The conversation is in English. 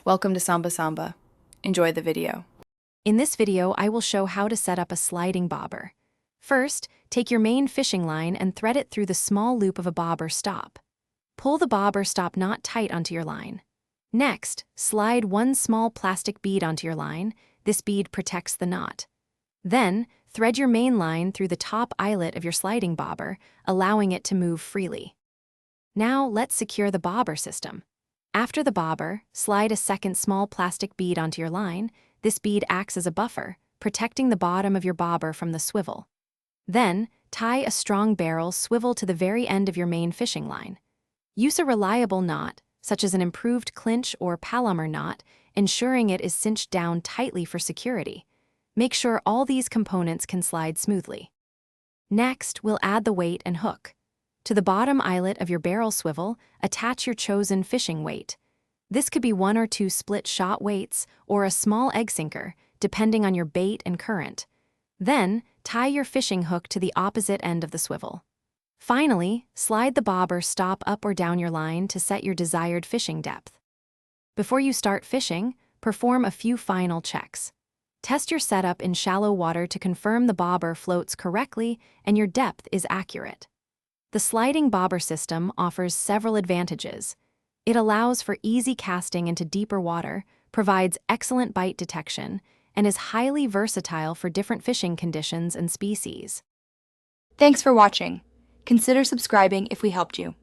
Welcome to Samba Samba. Enjoy the video. In this video, I will show how to set up a sliding bobber. First, take your main fishing line and thread it through the small loop of a bobber stop. Pull the bobber stop knot tight onto your line. Next, slide one small plastic bead onto your line. This bead protects the knot. Then, thread your main line through the top eyelet of your sliding bobber, allowing it to move freely. Now, let's secure the bobber system. After the bobber, slide a second small plastic bead onto your line. This bead acts as a buffer, protecting the bottom of your bobber from the swivel. Then, tie a strong barrel swivel to the very end of your main fishing line. Use a reliable knot, such as an improved clinch or Palomar knot, ensuring it is cinched down tightly for security. Make sure all these components can slide smoothly. Next, we'll add the weight and hook. To the bottom eyelet of your barrel swivel, attach your chosen fishing weight. This could be 1 or 2 split shot weights or a small egg sinker, depending on your bait and current. Then, tie your fishing hook to the opposite end of the swivel. Finally, slide the bobber stop up or down your line to set your desired fishing depth. Before you start fishing, perform a few final checks. Test your setup in shallow water to confirm the bobber floats correctly and your depth is accurate. The sliding bobber system offers several advantages. It allows for easy casting into deeper water, provides excellent bite detection, and is highly versatile for different fishing conditions and species. Thanks for watching. Consider subscribing if we helped you.